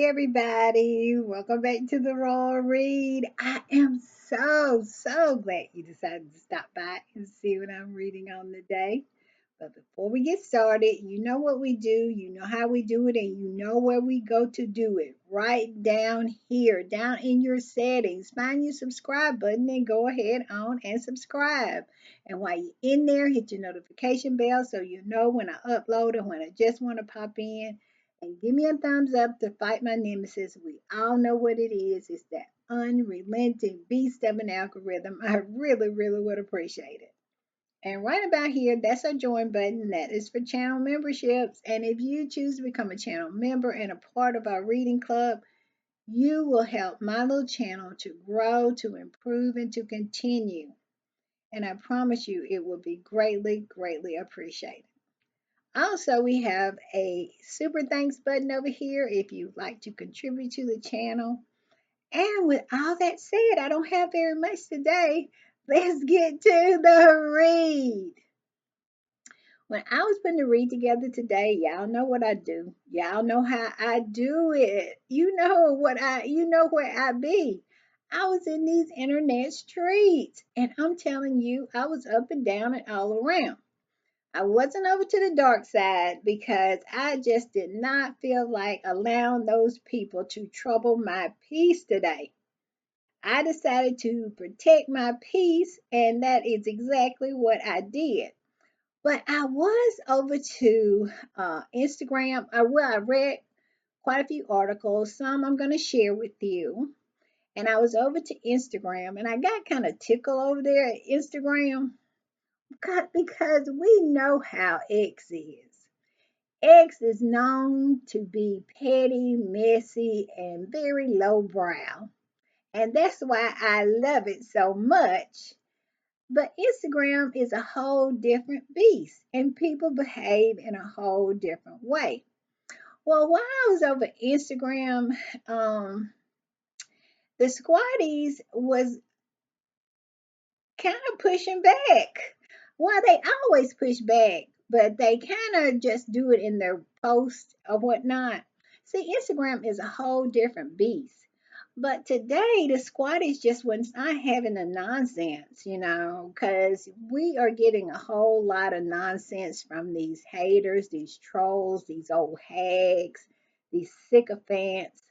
everybody. Welcome back to the Raw Read. I am so glad you decided to stop by and see what I'm reading on the day. But before we get started, you know what we do, you know how we do it, and you know where we go to do it. Right down here, down in your settings. Find your subscribe button and go ahead on and subscribe. And while you're in there, hit your notification bell so you know when I upload or when I just want to pop in. And give me a thumbs up to fight my nemesis. We all know what it is. It's that unrelenting beast of an algorithm. I really would appreciate it. And right about here, that's our join button. That is for channel memberships. And if you choose to become a channel member and a part of our reading club, you will help my little channel to grow, to improve, and to continue. And I promise you, it will be greatly appreciated. Also, we have a super thanks button over here if you'd like to contribute to the channel. And with all that said, I don't have very much today. Let's get to the read. When I was putting the read together today, y'all know what I do. Y'all know how I do it. You know where I be. I was in these internet streets, and I'm telling you, I was up and down and all around. I wasn't over to the dark side because I just did not feel like allowing those people to trouble my peace today. I decided to protect my peace, and that is exactly what I did. But I was over to Instagram. I read quite a few articles. Some I'm going to share with you. And I was over to Instagram, and I got kind of tickled over there at Instagram because we know how X is. X is known to be petty, messy, and very lowbrow. And that's why I love it so much. But Instagram is a whole different beast, and people behave in a whole different way. Well, while I was over Instagram, the squatties was kind of pushing back. Well, they always push back, but they kind of just do it in their posts or whatnot. See, Instagram is a whole different beast. But today, the squatties just was not having the nonsense, because we are getting a whole lot of nonsense from these haters, these trolls, these old hags, these sycophants,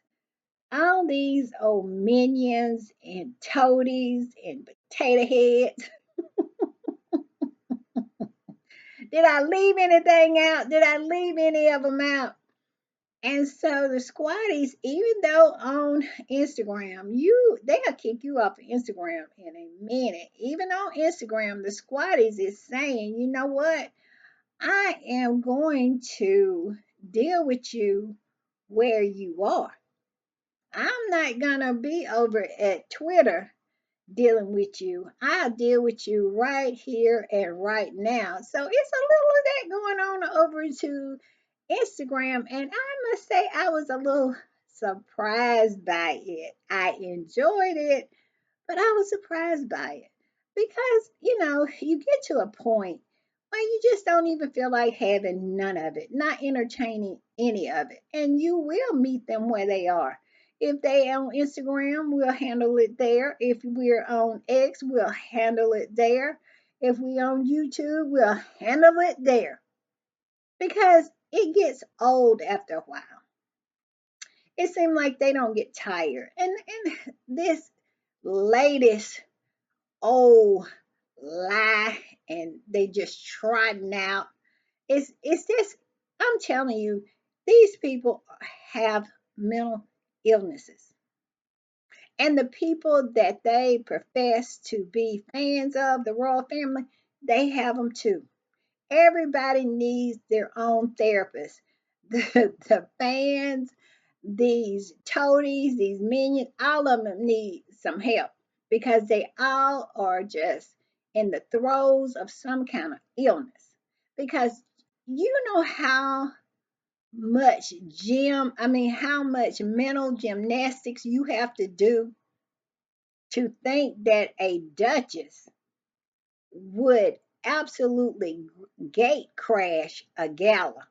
all these old minions and toadies and potato heads. Did I leave anything out? Did I leave any of them out? And so the squatties, even though on Instagram, they'll kick you off of Instagram in a minute. Even on Instagram, the squatties is saying, you know what? I am going to deal with you where you are. I'm not gonna be over at Twitter dealing with you. I'll deal with you right here and right now. So it's a little of that going on over to Instagram. And I must say, I was a little surprised by it. I enjoyed it, but I was surprised by it because, you get to a point where you just don't even feel like having none of it, not entertaining any of it. And you will meet them where they are. If they on Instagram, we'll handle it there. If we're on X, we'll handle it there. If we on YouTube, we'll handle it there. Because it gets old after a while. It seems like they don't get tired. And this latest old lie, and they just trotting out. It's just, I'm telling you, these people have mental illnesses. And the people that they profess to be fans of, the royal family, they have them too. Everybody needs their own therapist. The fans, these toadies, these minions, all of them need some help because they all are just in the throes of some kind of illness. Because you know how much how much mental gymnastics you have to do to think that a duchess would absolutely gate crash a gala.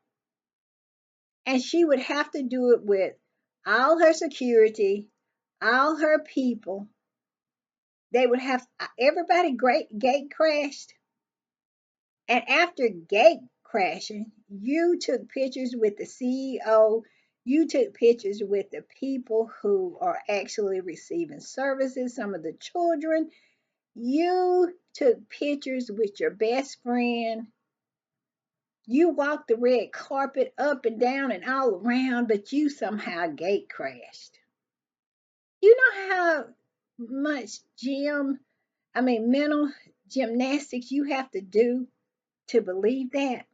And she would have to do it with all her security, all her people. They would have everybody great gate crashed. And after gate crashing, you took pictures with the CEO, you took pictures with the people who are actually receiving services, some of the children. You took pictures with your best friend. You walked the red carpet up and down and all around, but you somehow gate crashed. You know how much mental gymnastics you have to do to believe that?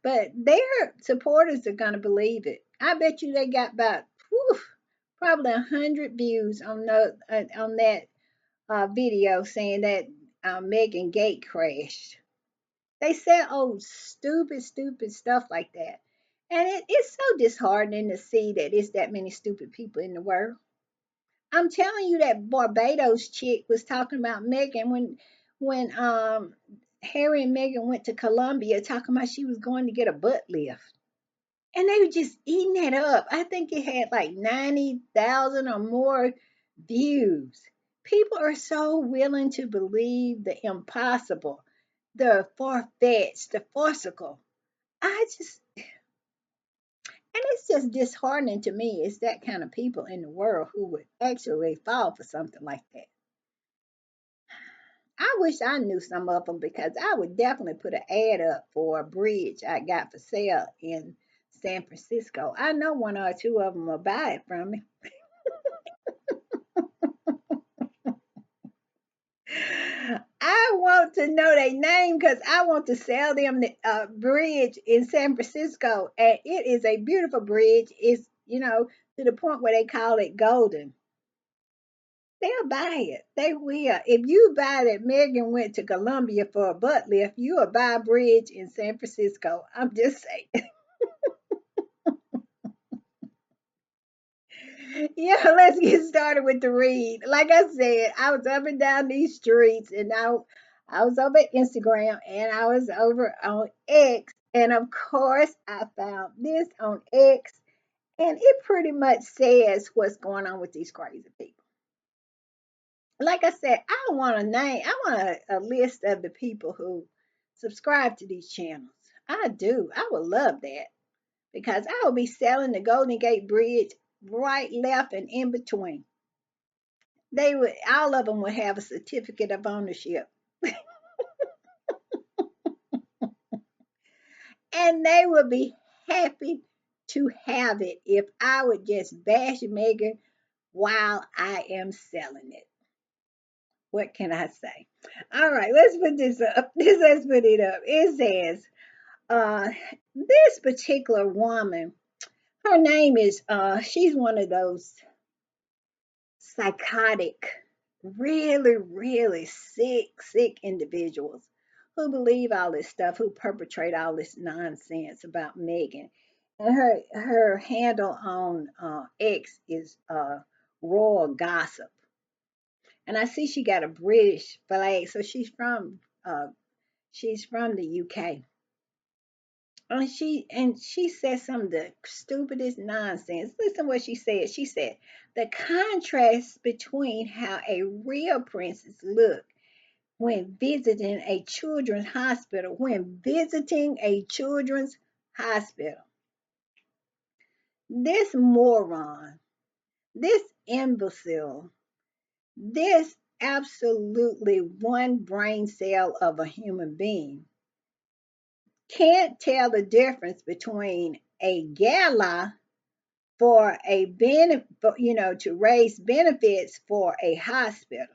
But their supporters are going to believe it. I bet you they got about probably 100 views on that video saying that Megan Gate crashed. They say stupid, stupid stuff like that. And it's so disheartening to see that it's that many stupid people in the world. I'm telling you that Barbados chick was talking about Megan when Harry and Megan went to Colombia talking about she was going to get a butt lift. And they were just eating that up. I think it had like 90,000 or more views. People are so willing to believe the impossible, the far-fetched, the farcical. I just, and it's just disheartening to me. It's that kind of people in the world who would actually fall for something like that. I wish I knew some of them because I would definitely put an ad up for a bridge I got for sale in San Francisco. I know one or two of them will buy it from me. I want to know their name because I want to sell them the bridge in San Francisco. And it is a beautiful bridge. It's, to the point where they call it golden. They'll buy it. They will. If you buy that Megan went to Colombia for a butt lift, you'll buy a bridge in San Francisco. I'm just saying. Yeah, let's get started with the read. Like I said, I was up and down these streets, and I was over Instagram, and I was over on X, and of course, I found this on X, and it pretty much says what's going on with these crazy people. Like I said, I want a name. I want a list of the people who subscribe to these channels. I do. I would love that because I will be selling the Golden Gate Bridge right, left, and in between. They would, all of them would have a certificate of ownership, and they would be happy to have it if I would just bash Megan while I am selling it. What can I say? All right, let's put this up. Let's put it up. It says, uh, this particular woman, her name is, she's one of those psychotic, really, really sick individuals who believe all this stuff, who perpetrate all this nonsense about Megan. And her handle on X is Royal Gossip. And I see she got a British flag, so she's from the UK. And she said some of the stupidest nonsense. Listen what she said. She said the contrast between how a real princess look when visiting a children's hospital. When visiting a children's hospital. This moron, this imbecile, this absolutely one brain cell of a human being can't tell the difference between a gala for a benefit, to raise benefits for a hospital.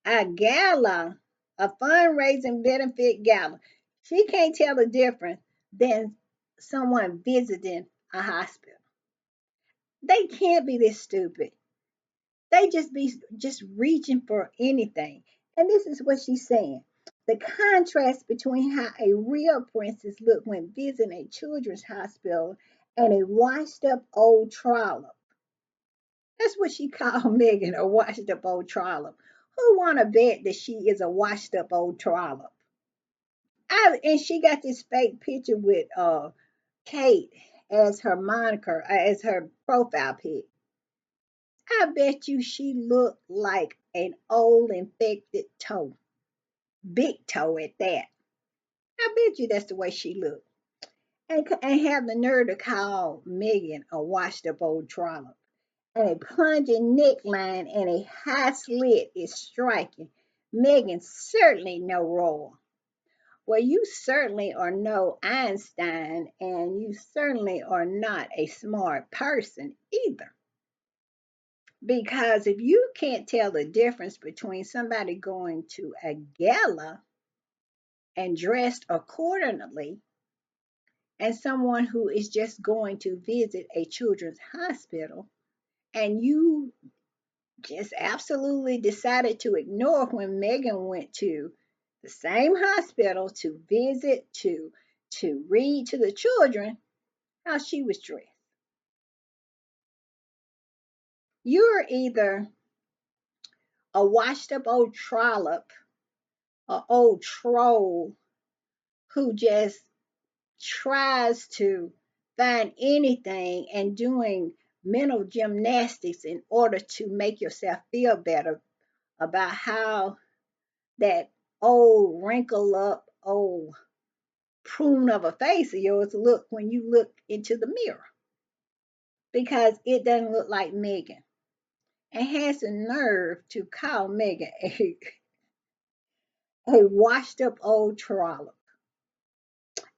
A gala, a fundraising benefit gala. She can't tell the difference than someone visiting a hospital. They can't be this stupid. They just reaching for anything. And this is what she's saying. The contrast between how a real princess looked when visiting a children's hospital and a washed up old trollop. That's what she called Megan, a washed up old trollop. Who wanna bet that she is a washed up old trollop? And she got this fake picture with Kate. as her moniker, as her profile pic. I bet you she looked like an old infected toe, big toe at that. I bet you that's the way she looked. And have the nerve to call Megan a washed up old trollop. And a plunging neckline and a high slit is striking. Megan certainly no royal. Well, you certainly are no Einstein, and you certainly are not a smart person either. Because if you can't tell the difference between somebody going to a gala and dressed accordingly and someone who is just going to visit a children's hospital, and you just absolutely decided to ignore when Megan went to the same hospital to visit, to read to the children how she was dressed. You're either a washed up old trollop, or old troll who just tries to find anything and doing mental gymnastics in order to make yourself feel better about how that old wrinkle up old prune of a face of yours look when you look into the mirror, because it doesn't look like Megan, and has the nerve to call Megan a washed up old trollop,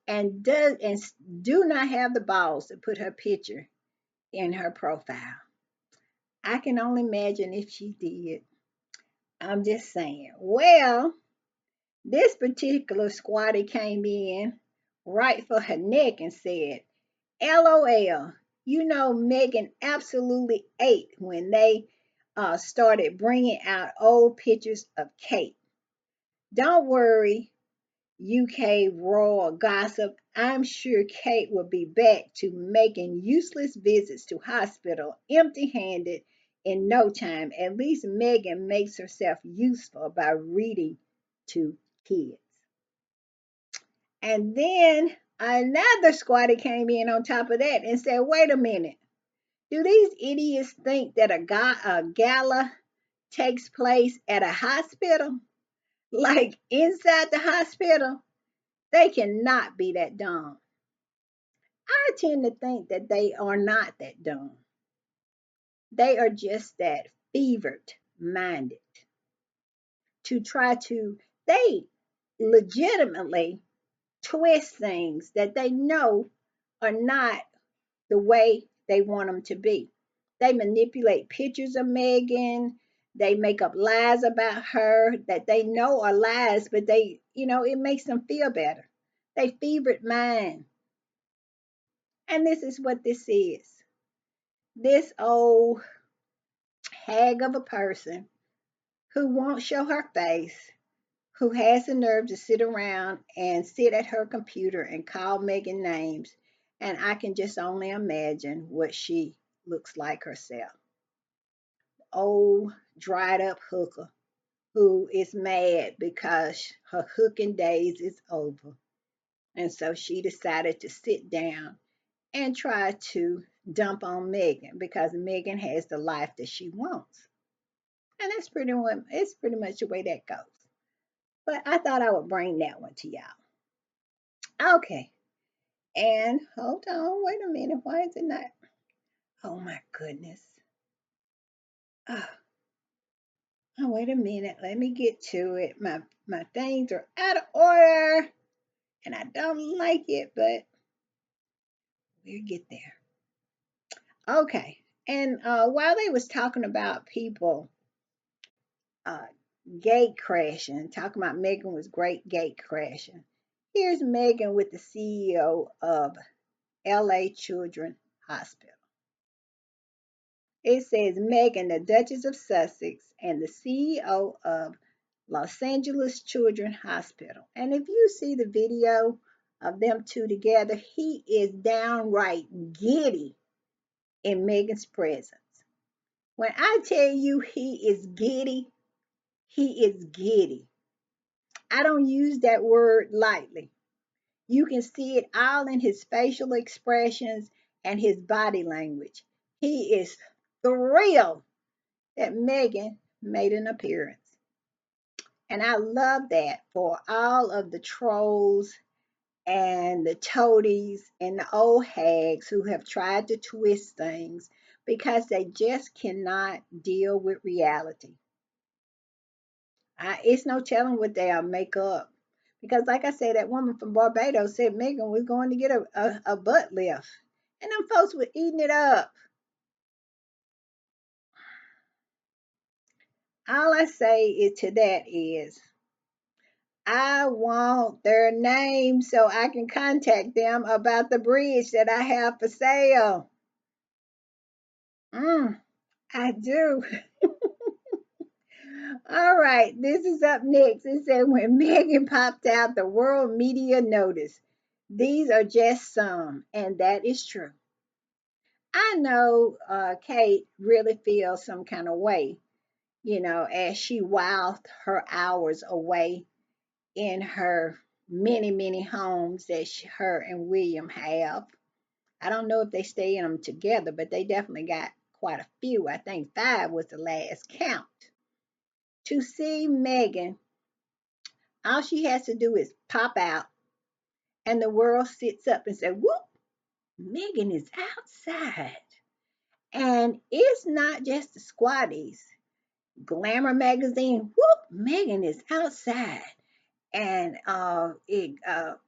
and do not have the balls to put her picture in her profile. I can only imagine if she did. I'm just saying. Well, this particular squatty came in right for her neck and said, LOL, you know, Megan absolutely ate when they started bringing out old pictures of Kate. Don't worry, UK royal gossip. I'm sure Kate will be back to making useless visits to hospital empty handed in no time. At least Megan makes herself useful by reading to kids. And then another squatter came in on top of that and said, wait a minute. Do these idiots think that a gala takes place at a hospital? Like inside the hospital? They cannot be that dumb. I tend to think that they are not that dumb. They are just that fevered minded to try to, they legitimately twist things that they know are not the way they want them to be. They manipulate pictures of Megan. They make up lies about her that they know are lies, but it makes them feel better. They fevered mind. And this is what this is. This old hag of a person who won't show her face, who has the nerve to sit around and sit at her computer and call Megan names. And I can just only imagine what she looks like herself. Old, dried up hooker who is mad because her hooking days is over. And so she decided to sit down and try to dump on Megan because Megan has the life that she wants. And that's pretty much the way that goes. But I thought I would bring that one to y'all. Okay. And hold on, wait a minute. Why is it not? Oh my goodness. Oh, oh, wait a minute. Let me get to it. My things are out of order. And I don't like it, but we'll get there. Okay. And while they was talking about people uh, gate crashing, talking about Megan was great gate crashing, here's Megan with the CEO of LA Children's Hospital. It says Megan, the Duchess of Sussex, and the CEO of Los Angeles Children's Hospital. And if you see the video of them two together, he is downright giddy in Megan's presence. When I tell you he is giddy, he is giddy. I don't use that word lightly. You can see it all in his facial expressions and his body language. He is thrilled that Megan made an appearance. And I love that for all of the trolls and the toadies and the old hags who have tried to twist things because they just cannot deal with reality. It's no telling what they'll make up. Because, like I said, that woman from Barbados said Megan was going to get a butt lift. And them folks were eating it up. All I say is to that is, I want their name so I can contact them about the bridge that I have for sale. I do. All right, this is up next. It said when Megan popped out, the world media noticed. These are just some, and that is true. I know Kate really feels some kind of way, as she whiled her hours away in her many, many homes that her and William have. I don't know if they stay in them together, but they definitely got quite a few. I think 5 was the last count. To see Megan, all she has to do is pop out, and the world sits up and says, whoop, Megan is outside. And it's not just the squatties. Glamour magazine, whoop, Megan is outside. And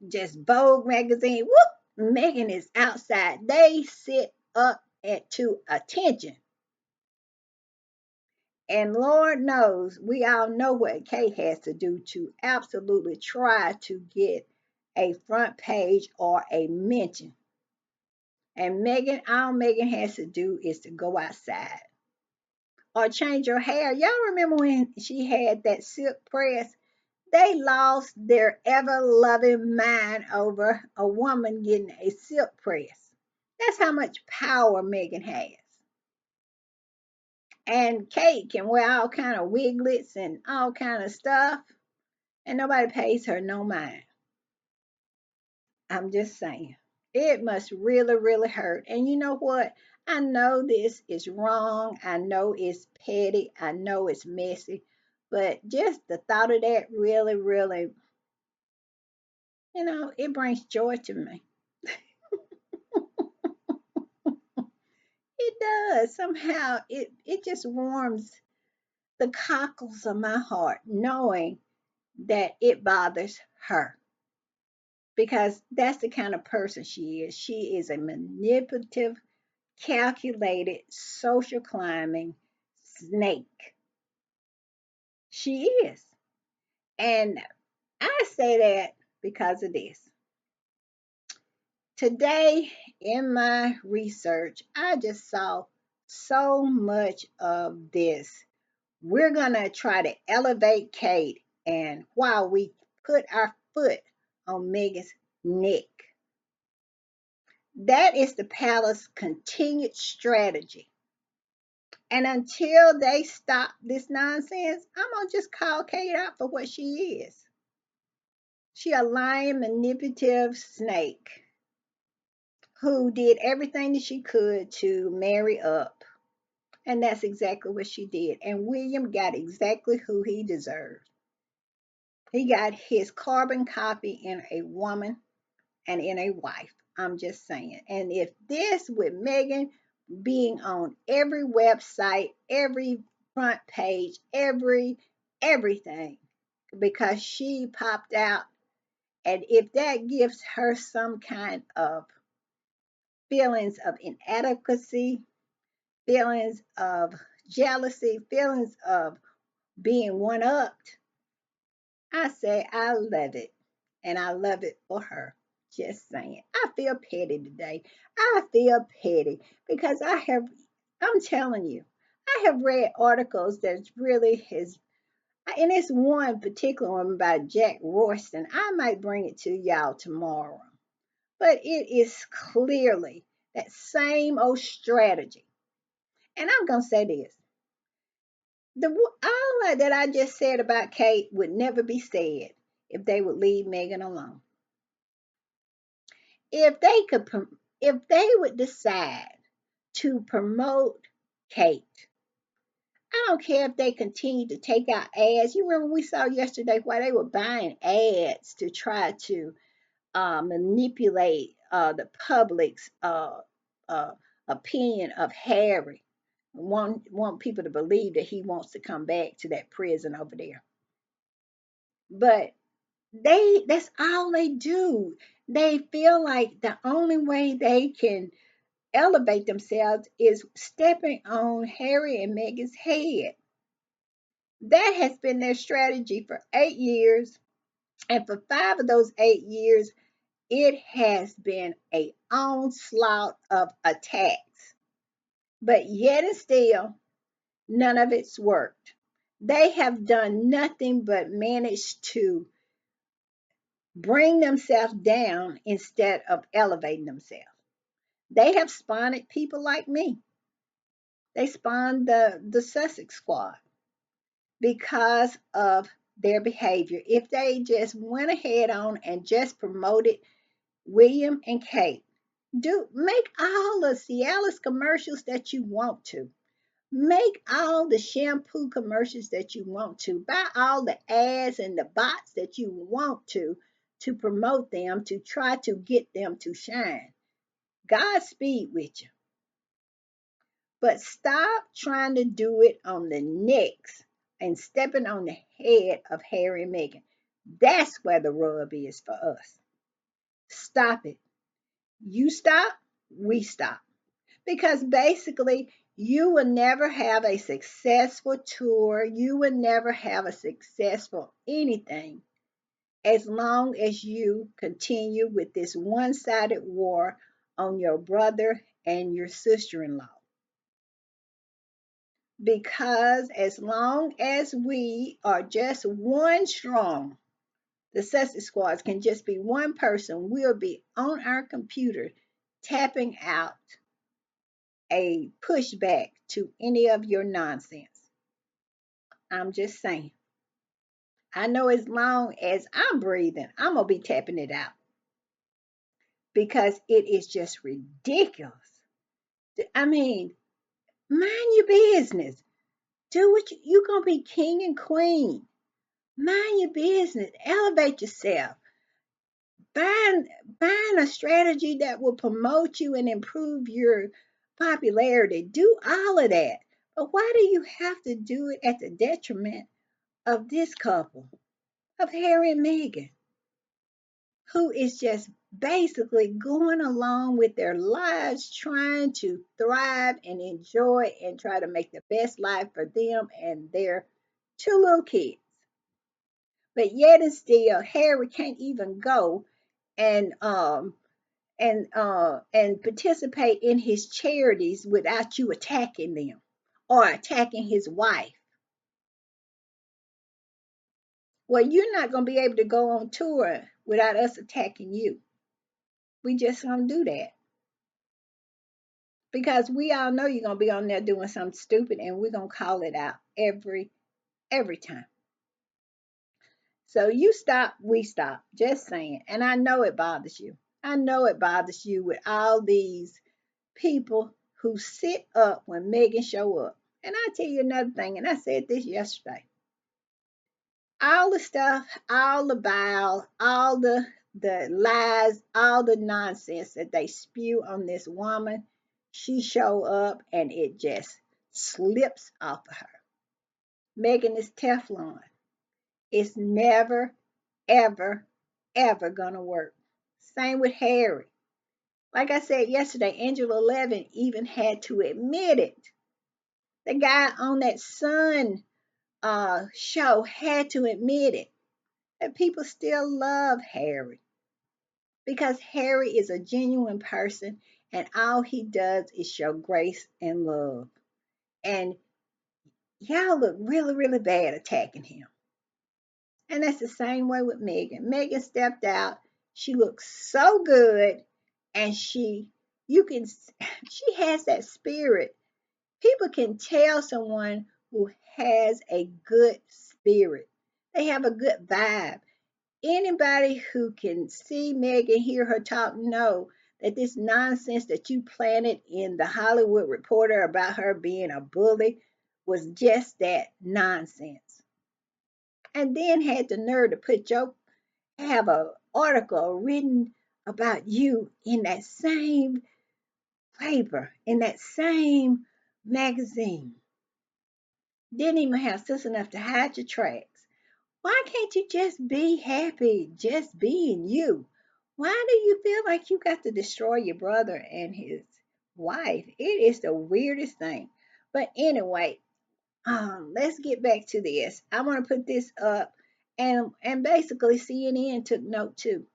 just Vogue magazine, whoop, Megan is outside. They sit up to attention. And Lord knows, we all know what Kate has to do to absolutely try to get a front page or a mention. And Megan, all Megan has to do is to go outside or change her hair. Y'all remember when she had that silk press? They lost their ever loving mind over a woman getting a silk press. That's how much power Megan has. And Kate can wear all kind of wiglets and all kind of stuff, and nobody pays her no mind. I'm just saying. It must really, really hurt. And you know what? I know this is wrong. I know it's petty. I know it's messy. But just the thought of that really, really, it brings joy to me. It does. Somehow it just warms the cockles of my heart knowing that it bothers her. Because that's the kind of person she is. She is a manipulative, calculated, social climbing snake. She is. And I say that because of this. Today, in my research, I just saw so much of this. We're going to try to elevate Kate, and while we put our foot on Megan's neck. That is the palace's continued strategy. And until they stop this nonsense, I'm going to just call Kate out for what she is. She a lying, manipulative snake who did everything that she could to marry up. And that's exactly what she did. And William got exactly who he deserved. He got his carbon copy in a woman and in a wife. I'm just saying. And if this with Megan being on every website, every front page, everything, because she popped out, and if that gives her some kind of feelings of inadequacy, feelings of jealousy, feelings of being one upped, I say I love it. And I love it for her. Just saying. I feel petty today. I feel petty because I'm telling you, I have read articles that really has, and it's one particular one by Jack Royston. I might bring it to y'all tomorrow. But it is clearly that same old strategy. And I'm going to say this. All that I just said about Kate would never be said if they would leave Megan alone. If they could, if they would decide to promote Kate, I don't care if they continue to take out ads. You remember we saw yesterday why they were buying ads to try to manipulate the public's uh, opinion of Harry. Want people to believe that he wants to come back to that prison over there. But that's all they do. They feel like the only way they can elevate themselves is stepping on Harry and Meghan's head. That has been their strategy for 8 years. And for 5 of those 8 years, it has been a onslaught of attacks. But yet and still, none of it's worked. They have done nothing but manage to bring themselves down instead of elevating themselves. They have spawned people like me. They spawned the Sussex squad because of their behavior. If they just went ahead on and just promoted William and Kate, do make all the Cialis commercials that you want to. Make all the shampoo commercials that you want to. Buy all the ads and the bots that you want to promote them, to try to get them to shine. Godspeed with you. But stop trying to do it on the necks and stepping on the head of Harry and Meghan. That's where the rub is for us. Stop it. You stop, we stop. Because basically, you will never have a successful tour. You will never have a successful anything as long as you continue with this one sided war on your brother and your sister in law. Because as long as we are just one strong, the Sussex squads can just be one person, we'll be on our computer tapping out a pushback to any of your nonsense. I'm just saying. I know as long as I'm breathing, I'm going to be tapping it out because it is just ridiculous. I mean, mind your business. Do what you're going to be king and queen. Mind your business. Elevate yourself. Find, find a strategy that will promote you and improve your popularity. Do all of that. But why do you have to do it at the detriment of this couple, of Harry and Meghan, who is just basically going along with their lives, trying to thrive and enjoy and try to make the best life for them and their two little kids? But yet and still, Harry can't even go and and participate in his charities without you attacking them or attacking his wife. Well, you're not going to be able to go on tour without us attacking you. We just don't do that because we all know you're going to be on there doing something stupid, and we're going to call it out every time. So you stop, we stop. Just saying. And I know it bothers you. I know it bothers you with all these people who sit up when Megan show up. And I tell you another thing, and I said this yesterday. All the stuff, all the bile, all the lies, all the nonsense that they spew on this woman, she show up and it just slips off of her. Megan is Teflon. It's never, ever, ever gonna work. Same with Harry. Like I said yesterday, Angela 11 even had to admit it. The guy on that Sun show had to admit it. That people still love Harry because Harry is a genuine person and all he does is show grace and love. And y'all look really, really bad attacking him. And that's the same way with Megan. Megan stepped out. She looks so good and you can, she has that spirit. People can tell someone who has a good spirit. They have a good vibe. Anybody who can see Meg and hear her talk know that this nonsense that you planted in the Hollywood Reporter about her being a bully was just that nonsense. And then had the nerve to put your have a article written about you in that same paper, in that same magazine. Didn't even have sense enough to hide your tracks. Why can't you just be happy, just being you? Why do you feel like you got to destroy your brother and his wife? It is the weirdest thing. But anyway, let's get back to this. I want to put this up, and basically CNN took note too.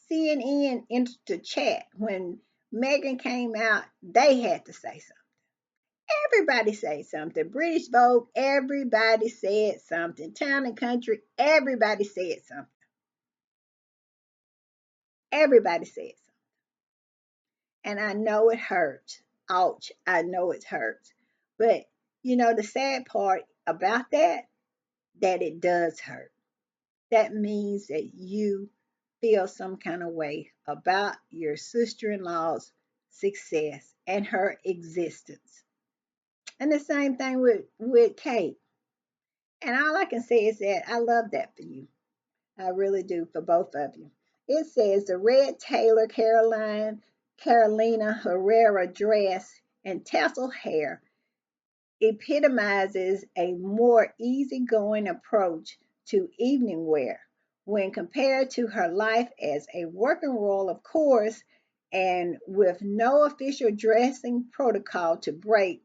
CNN entered the chat when Megan came out. They had to say something. Everybody say something. British Vogue, everybody said something. Town and Country, everybody said something. Everybody said something. And I know it hurts. Ouch, I know it hurts. But the sad part about that it does hurt. That means that you feel some kind of way about your sister-in-law's success and her existence. And the same thing with Kate. And all I can say is that I love that for you. I really do, for both of you. It says the red Taylor Carolina Herrera dress and tassel hair epitomizes a more easygoing approach to evening wear when compared to her life as a working role, of course, and with no official dressing protocol to break.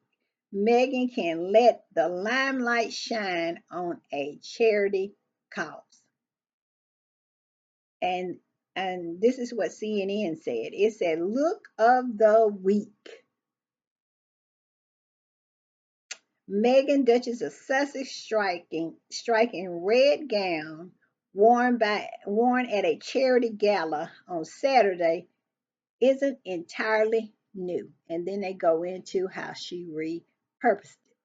Megan can let the limelight shine on a charity cause. And this is what CNN said. It said, "Look of the week. Megan, Duchess of Sussex, striking red gown worn at a charity gala on Saturday isn't entirely new." And then they go into how she repurposed it.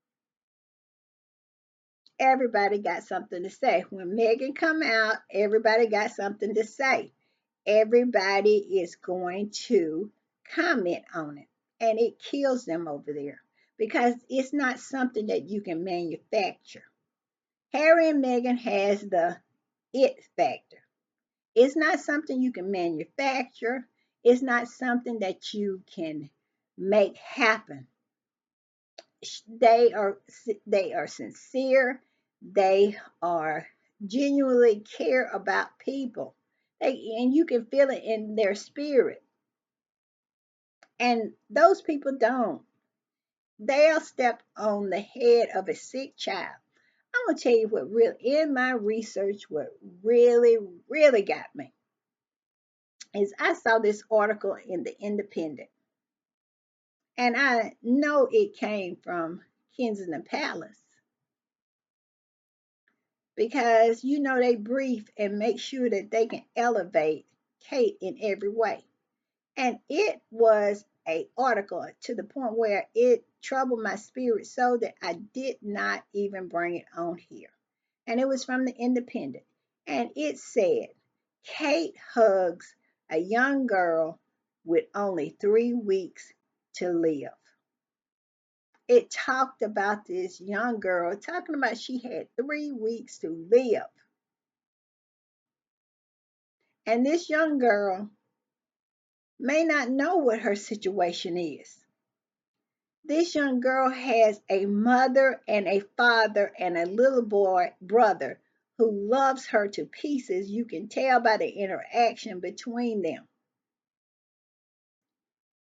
Everybody got something to say. When Megan come out, everybody got something to say. Everybody is going to comment on it. And it kills them over there because it's not something that you can manufacture. Harry and Meghan has the it factor. It's not something you can manufacture. It's not something that you can make happen. They are sincere. They are genuinely care about people. And you can feel it in their spirit. And those people don't. They'll step on the head of a sick child. I'm gonna tell you what really in my research, what really, really got me is I saw this article in the Independent. And I know it came from Kensington Palace because they brief and make sure that they can elevate Kate in every way. And it was a article to the point where it troubled my spirit so that I did not even bring it on here. And it was from the Independent. And it said, Kate hugs a young girl with only 3 weeks to live. It talked about this young girl, talking about she had 3 weeks to live. And this young girl may not know what her situation is. This young girl has a mother and a father and a little boy brother who loves her to pieces. You can tell by the interaction between them.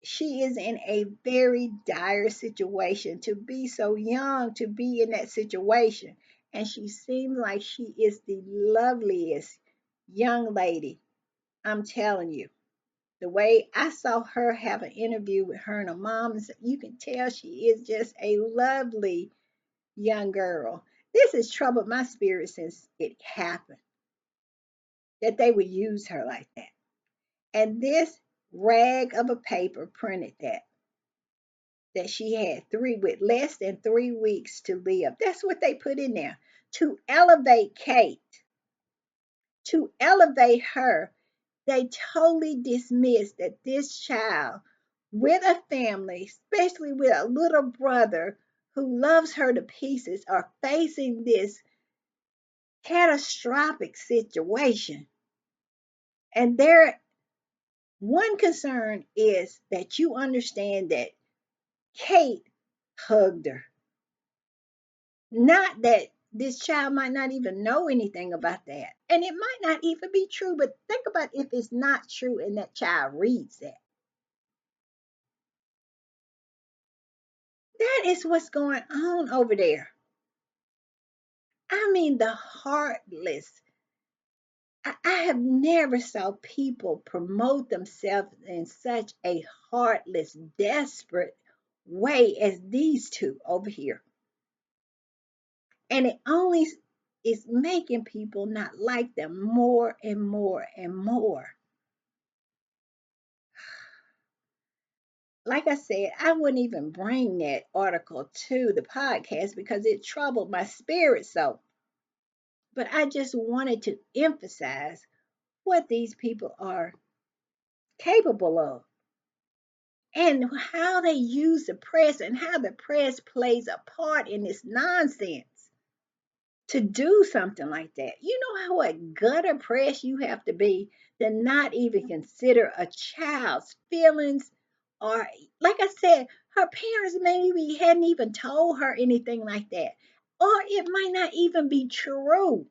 She is in a very dire situation to be so young, to be in that situation. And she seems like she is the loveliest young lady. I'm telling you, the way I saw her have an interview with her and her mom, you can tell she is just a lovely young girl. This has troubled my spirit since it happened, that they would use her like that. And this rag of a paper printed that she had with less than 3 weeks to live. That's what they put in there to elevate Kate. to elevate her, they totally dismiss that this child with a family, especially with a little brother who loves her to pieces, are facing this catastrophic situation. And their one concern is that you understand that Kate hugged her. Not that this child might not even know anything about that. And it might not even be true, but think about if it's not true and that child reads that. That is what's going on over there. I mean, the heartless. I have never saw people promote themselves in such a heartless, desperate way as these two over here. And it only is making people not like them more and more and more. Like I said, I wouldn't even bring that article to the podcast because it troubled my spirit so. But I just wanted to emphasize what these people are capable of and how they use the press and how the press plays a part in this nonsense to do something like that. You know how a gutter press you have to be to not even consider a child's feelings, or like I said, her parents maybe hadn't even told her anything like that, or it might not even be true.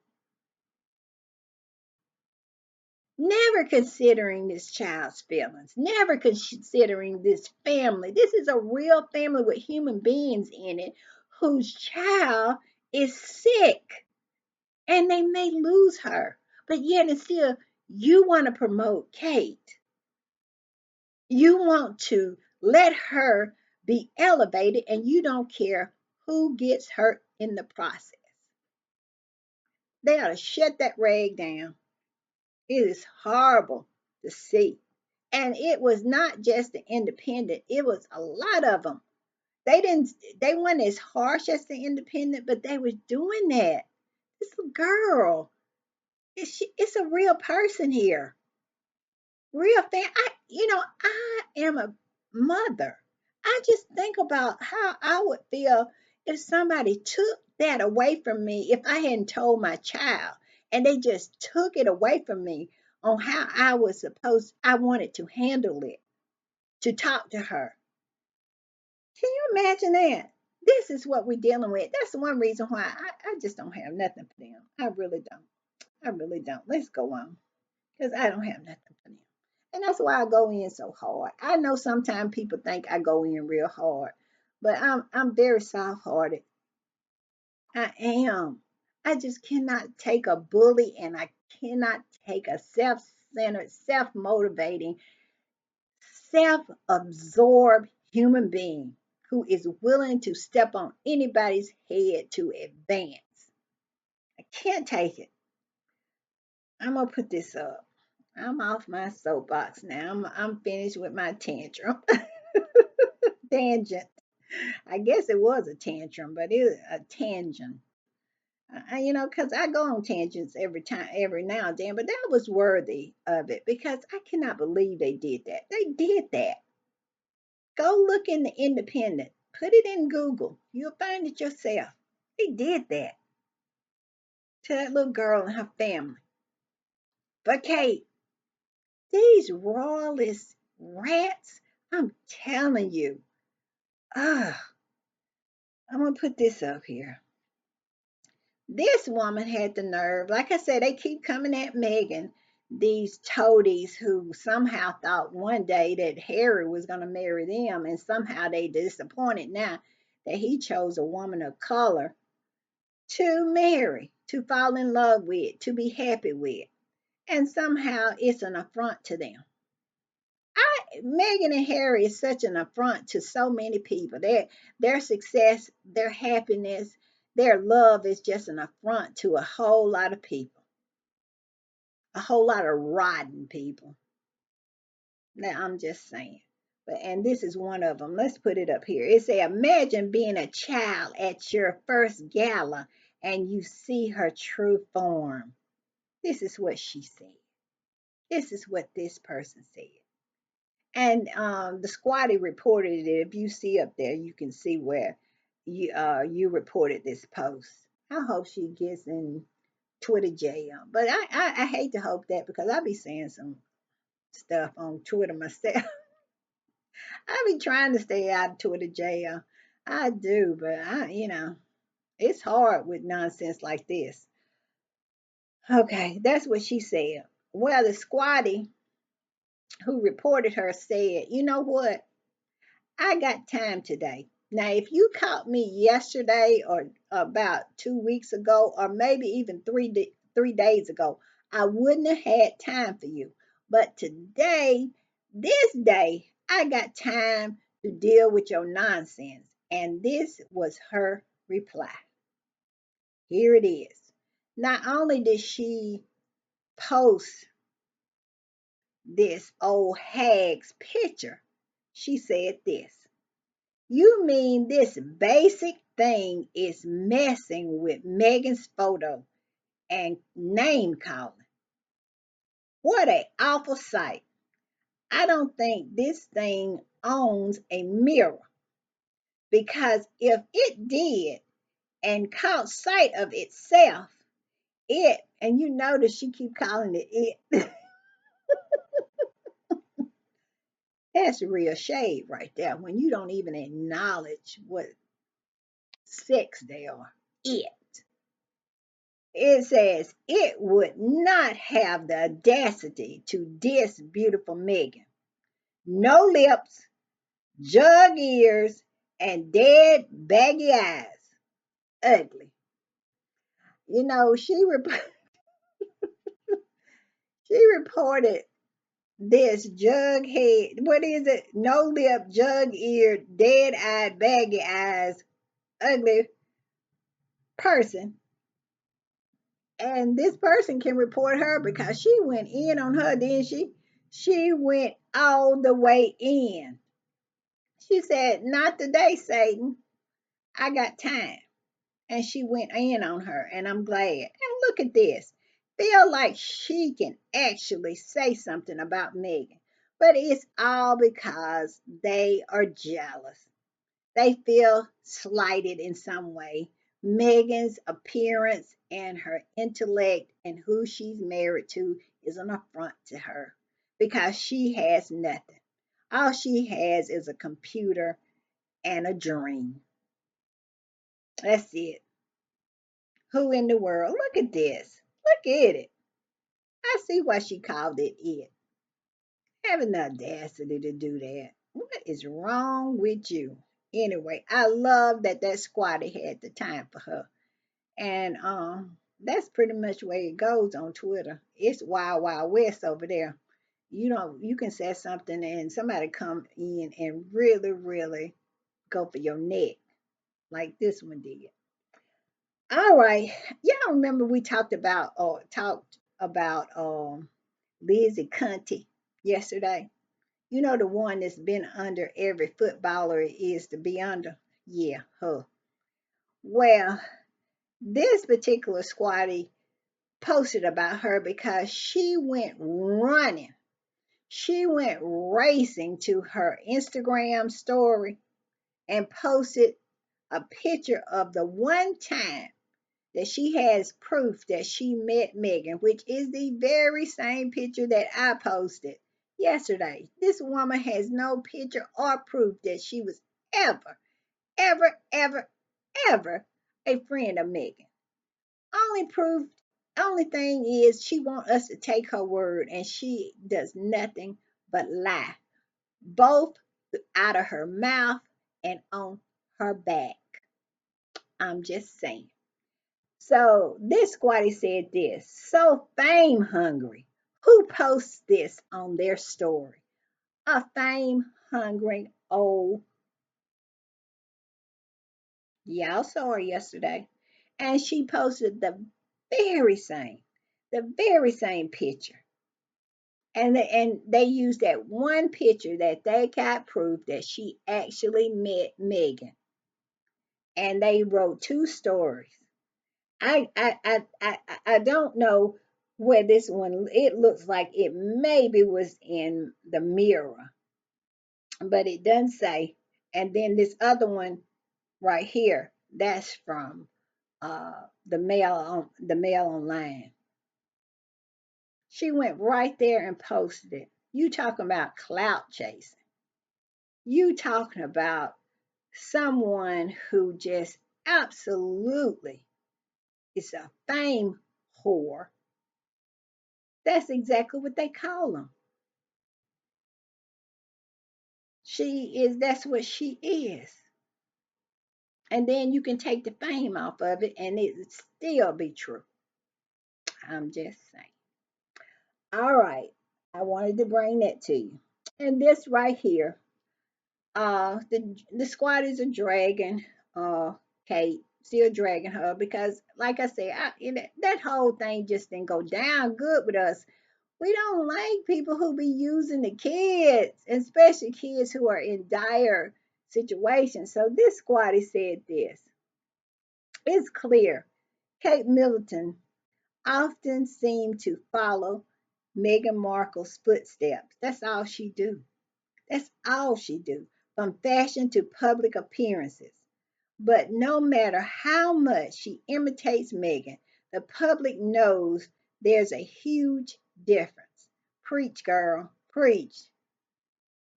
Never considering this child's feelings, never considering this family. This is a real family with human beings in it whose child is sick and they may lose her. But yet and still, you want to promote Kate. You want to let her be elevated and you don't care who gets hurt in the process. They ought to shut that rag down. It is horrible to see. And it was not just the independent, it was a lot of them. They weren't as harsh as the independent, but they was doing that. This girl, it's a real person here. Real fan. I am a mother. I just think about how I would feel if somebody took that away from me if I hadn't told my child and they just took it away from me on how I wanted to handle it, to talk to her. Can you imagine that? This is what we're dealing with. That's one reason why I just don't have nothing for them. I really don't. I really don't. Let's go on because I don't have nothing for them. And that's why I go in so hard. I know sometimes people think I go in real hard, but I'm very soft hearted. I am. I just cannot take a bully and I cannot take a self centered, self motivating, self absorbed human being who is willing to step on anybody's head to advance. I can't take it. I'm going to put this up. I'm off my soapbox now. I'm finished with my tantrum. Tangent. I guess it was a tantrum, but it was a tangent. Because I go on tangents every time, every now and then, but that was worthy of it because I cannot believe they did that. They did that. Go look in the independent. Put it in Google. You'll find it yourself. They did that to that little girl and her family. But Kate, these rawless rats, I'm telling you, ugh, I'm gonna put this up here. This woman had the nerve. Like I said, they keep coming at Megan, these toadies who somehow thought one day that Harry was going to marry them, and somehow they disappointed now that he chose a woman of color to marry, to fall in love with, to be happy with. And somehow it's an affront to them. Megan and Harry is such an affront to so many people. Their success, their happiness, their love is just an affront to a whole lot of people, a whole lot of rotten people. Now I'm just saying. And this is one of them. Let's put it up here. It say, imagine being a child at your first gala and you see her true form. This is what she said. This is what this person said. And the squatty reported it. If you see up there, you can see where you reported this post. I hope she gets in Twitter jail. But I hate to hope that because I be saying some stuff on Twitter myself. I be trying to stay out of Twitter jail. I do, but it's hard with nonsense like this. Okay, that's what she said. Well, the squatty who reported her said, you know what? I got time today. Now, if you caught me yesterday or about 2 weeks ago, or maybe even 3 days ago, I wouldn't have had time for you. But today, this day, I got time to deal with your nonsense. And this was her reply. Here it is. Not only did she post this old hag's picture, she said this. You mean this basic thing is messing with Megan's photo and name calling? What a awful sight. I don't think this thing owns a mirror because if it did and caught sight of itself, and you notice she keep calling it, that's real shade right there when you don't even acknowledge what sex they are. It. It says it would not have the audacity to diss beautiful Megan. No lips, jug ears, and dead baggy eyes. Ugly. You know, she reported this jug head, what is it? No lip, jug eared, dead eyed, baggy eyes, ugly person. And this person can report her because she went in on her, didn't she? She went all the way in. She said, not today, Satan. I got time. And she went in on her, and I'm glad. And look at this. Feel like she can actually say something about Megan. But it's all because they are jealous. They feel slighted in some way. Megan's appearance and her intellect and who she's married to is an affront to her because she has nothing. All she has is a computer and a dream. That's it. Who in the world? Look at this. Look at it. I see why she called it it. Having the audacity to do that. What is wrong with you? Anyway, I love that squatter had the time for her. And that's pretty much the way it goes on Twitter. It's wild, wild west over there. You can say something and somebody come in and really, really go for your neck like this one did. All right. Y'all remember we talked about Lizzie Cunty yesterday? You know the one that's been under every footballer is to be under? Yeah, her. Well, this particular squatty posted about her because she went running. She went racing to her Instagram story and posted a picture of the one time that she has proof that she met Megan, which is the very same picture that I posted yesterday. This woman has no picture or proof that she was ever, ever, ever, ever a friend of Megan. Only proof, only thing is she wants us to take her word and she does nothing but lie, both out of her mouth and on her back. I'm just saying. So this squatty said this, so fame hungry. Who posts this on their story? A fame hungry old, y'all saw her yesterday. And she posted the very same picture. And they used that one picture that they got proof that she actually met Megan. And they wrote two stories. I don't know where this one, it looks like it maybe was in the mirror, but it doesn't say. And then this other one right here, that's from the mail online. She went right there and posted it. You talking about clout chasing. You talking about someone who just absolutely is a fame whore. That's exactly what they call them. That's what she is. And then you can take the fame off of it and it would still be true. I'm just saying. All right. I wanted to bring that to you. And this right here, the squatters are dragging Kate, still dragging her because, like I said, that whole thing just didn't go down good with us. We don't like people who be using the kids, especially kids who are in dire situations. So this squatty said this. It's clear Kate Middleton often seemed to follow Meghan Markle's footsteps. That's all she do. That's all she do, from fashion to public appearances. But no matter how much she imitates Meghan, the public knows there's a huge difference. Preach, girl, preach.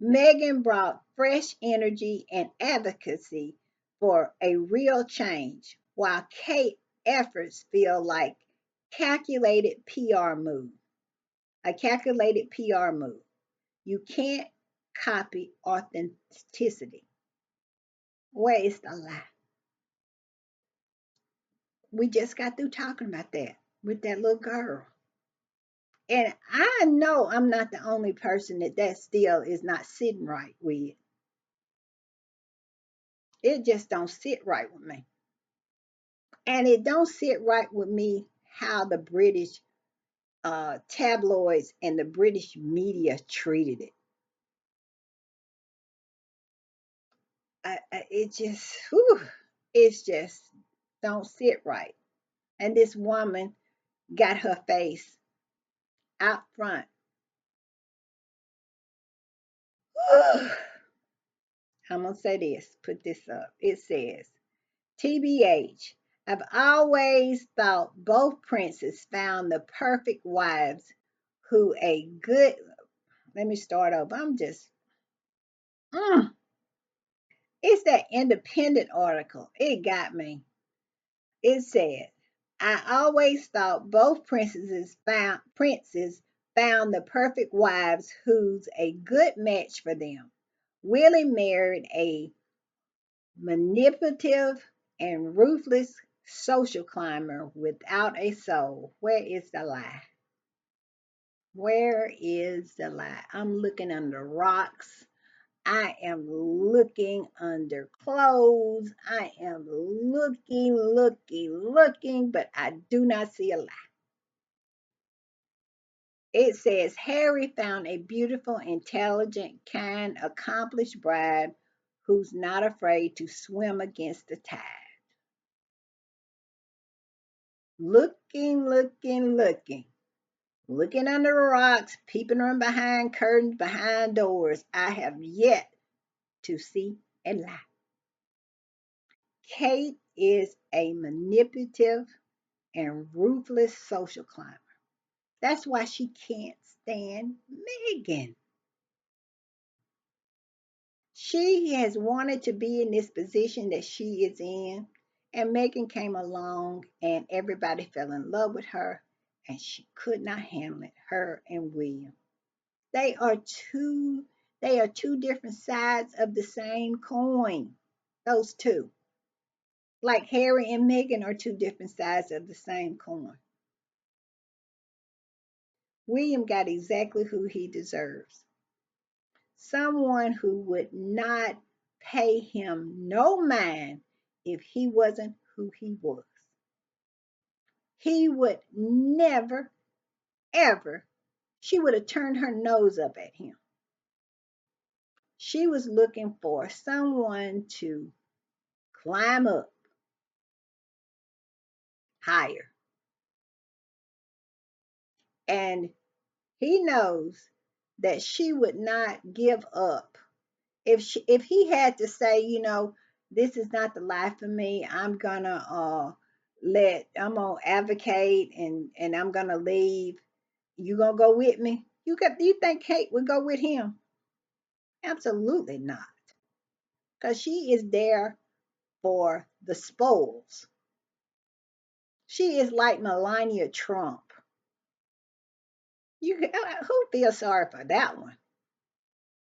Meghan brought fresh energy and advocacy for a real change, while Kate's efforts feel like calculated PR move, a calculated PR move. You can't copy authenticity. Where is the lie? We just got through talking about that with that little girl. And I know I'm not the only person that still is not sitting right with. It just don't sit right with me. And it don't sit right with me how the British tabloids and the British media treated it. It just, whew, it's just don't sit right. And this woman got her face out front. I'm going to say this, put this up. It says, TBH, I've always thought both princes found the perfect wives who a good, let me start over. I'm just, mm, it's that independent article. It got me. It said, I always thought both princes found the perfect wives who's a good match for them. Willie married a manipulative and ruthless social climber without a soul. Where is the lie? Where is the lie? I'm looking under rocks. I am looking under clothes. I am looking, but I do not see a lie. It says Harry found a beautiful, intelligent, kind, accomplished bride who's not afraid to swim against the tide. Looking under the rocks, peeping from behind curtains, behind doors. I have yet to see a lie. Kate is a manipulative and ruthless social climber. That's why she can't stand Meghan. She has wanted to be in this position that she is in, and Meghan came along and everybody fell in love with her, and she could not handle it, her and William. They are two they are two different sides of the same coin. Those two. Like Harry and Meghan are two different sides of the same coin. William got exactly who he deserves. Someone who would not pay him no mind if he wasn't who he was. He would never, ever, she would have turned her nose up at him. She was looking for someone to climb up higher. And he knows that she would not give up. If he had to say, this is not the life for me, I'm gonna advocate and I'm gonna leave. You gonna go with me? You think Kate would go with him? Absolutely not. Because she is there for the spoils. She is like Melania Trump. Who feels sorry for that one?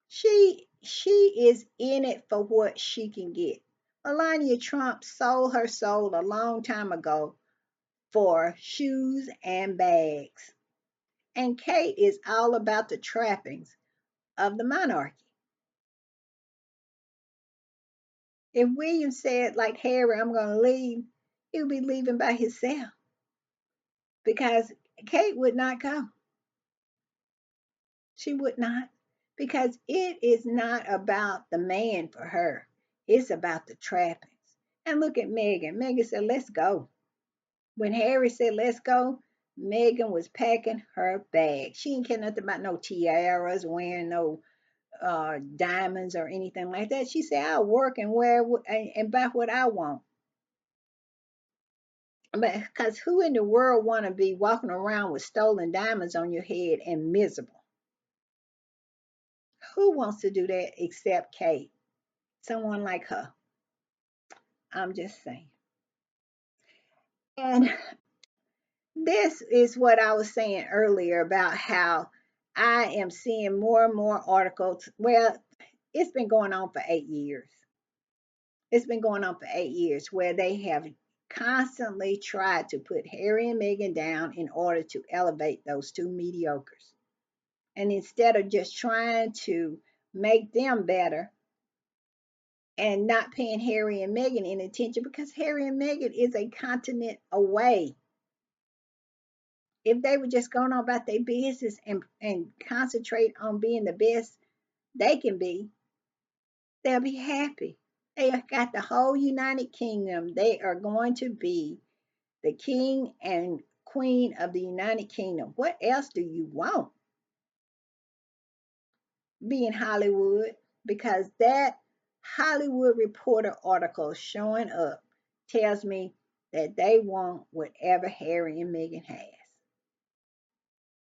She is in it for what she can get. Melania Trump sold her soul a long time ago for shoes and bags. And Kate is all about the trappings of the monarchy. If William said, like Harry, I'm going to leave, he'll be leaving by himself because Kate would not go. She would not, because it is not about the man for her. It's about the trappings. And look at Megan. Megan said, let's go. When Harry said, let's go, Megan was packing her bag. She didn't care nothing about no tiaras, wearing no diamonds or anything like that. She said, I'll work and and buy what I want. But because who in the world want to be walking around with stolen diamonds on your head and miserable? Who wants to do that except Kate? Someone like her. I'm just saying. And this is what I was saying earlier about how I am seeing more and more articles. Well, it's been going on for 8 years. It's been going on for 8 years where they have constantly tried to put Harry and Meghan down in order to elevate those two mediocres. And instead of just trying to make them better and not paying Harry and Meghan any attention, because Harry and Meghan is a continent away. If they would just go on about their business and concentrate on being the best they can be, they'll be happy. They have got the whole United Kingdom. They are going to be the king and queen of the United Kingdom. What else do you want? Be in Hollywood, because that Hollywood Reporter article showing up tells me that they want whatever Harry and Meghan has.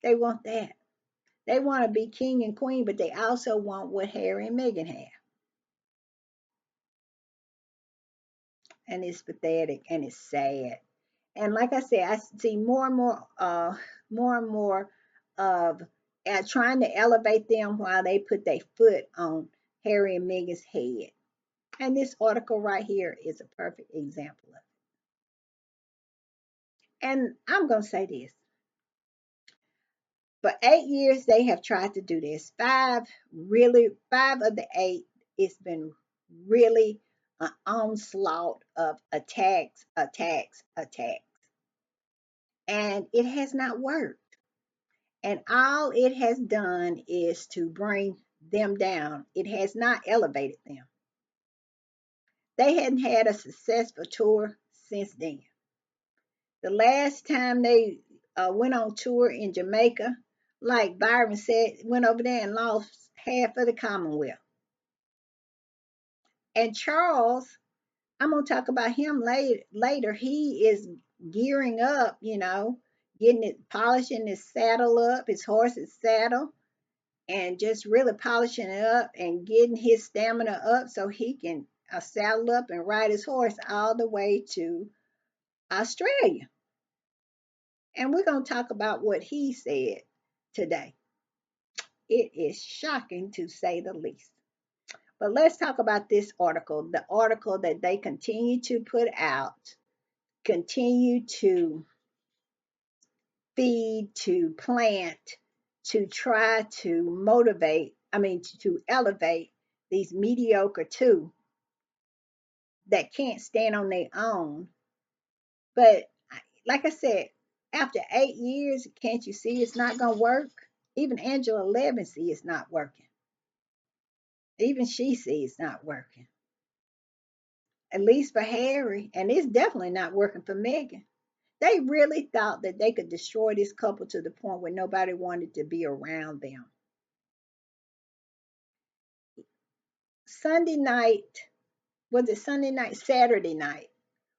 They want that. They want to be king and queen, but they also want what Harry and Meghan have. And it's pathetic and it's sad. And like I said, I see more and more of trying to elevate them while they put their foot on Harry and Meghan's head. And this article right here is a perfect example of it. And I'm going to say this. For 8 years, they have tried to do this. Five of the eight, it's been really an onslaught of attacks, attacks, attacks. And it has not worked. And all it has done is to bring them down. It has not elevated them. They hadn't had a successful tour since then. The last time they went on tour in Jamaica, like Byron said, went over there and lost half of the Commonwealth. And Charles, I'm gonna talk about him later. He is gearing up, getting it, polishing his saddle up, his horse's saddle, and just really polishing it up and getting his stamina up so he can saddle up and ride his horse all the way to Australia. And we're going to talk about what he said today. It is shocking to say the least. But let's talk about this article, the article that they continue to put out, continue to feed, to plant, to try to to elevate these mediocre two that can't stand on their own. But like I said, after 8 years, can't you see it's not going to work? Even Angela Levin see it's not working. Even she sees it's not working. At least for Harry, and it's definitely not working for Meghan. They really thought that they could destroy this couple to the point where nobody wanted to be around them. Sunday night, was it Sunday night? Saturday night,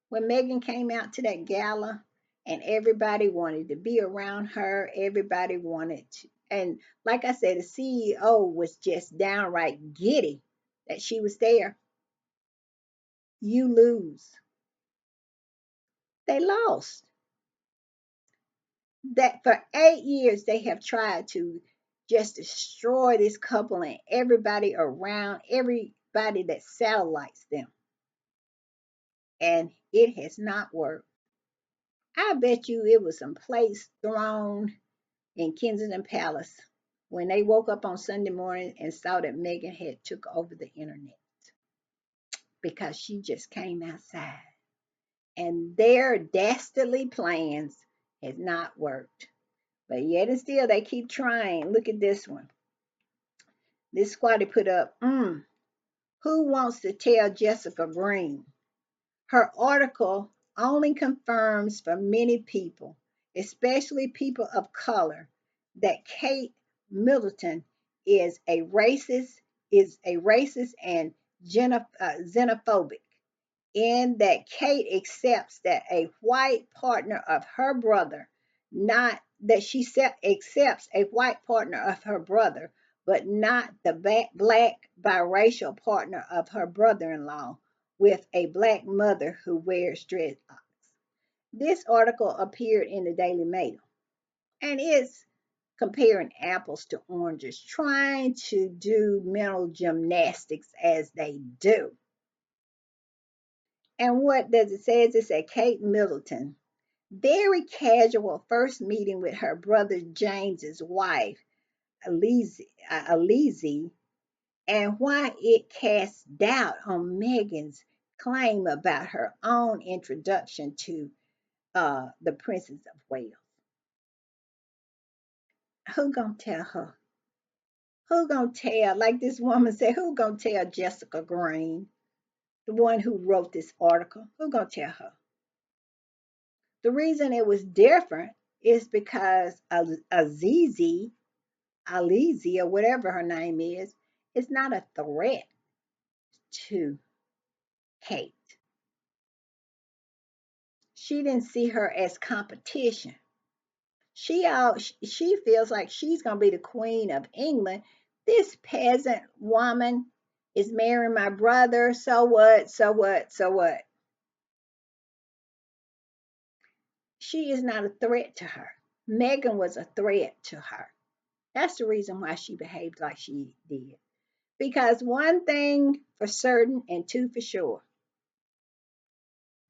when Megan came out to that gala and everybody wanted to be around her, everybody wanted to, and like I said, the CEO was just downright giddy that she was there. You lose. They lost. That for 8 years they have tried to just destroy this couple and everybody around, everybody that satellites them. And it has not worked. I bet you it was some plates thrown in Kensington Palace when they woke up on Sunday morning and saw that Megan had took over the internet because she just came outside. And their dastardly plans has not worked. But yet and still they keep trying. Look at this one. This squad put up, who wants to tell Jessica Green? Her article only confirms for many people, especially people of color, that Kate Middleton is a racist and xenophobic, in that Kate accepts that a white partner of her brother, not that she accepts a white partner of her brother, but not the black biracial partner of her brother-in-law with a black mother who wears dreadlocks. This article appeared in the Daily Mail and it's comparing apples to oranges, trying to do mental gymnastics as they do. And what does it say? It said Kate Middleton, very casual first meeting with her brother James's wife, Alize, and why it casts doubt on Meghan's claim about her own introduction to the Princess of Wales. Who gonna tell her? Who gonna tell? Like this woman said, who gonna tell Jessica Green, the one who wrote this article? Who gonna tell her? The reason it was different is because Azizi, Alizi, or whatever her name is not a threat to Kate. She didn't see her as competition. She feels like she's gonna be the queen of England. This peasant woman is marrying my brother. So what? So what? So what? She is not a threat to her. Megan was a threat to her. That's the reason why she behaved like she did. Because one thing for certain and two for sure,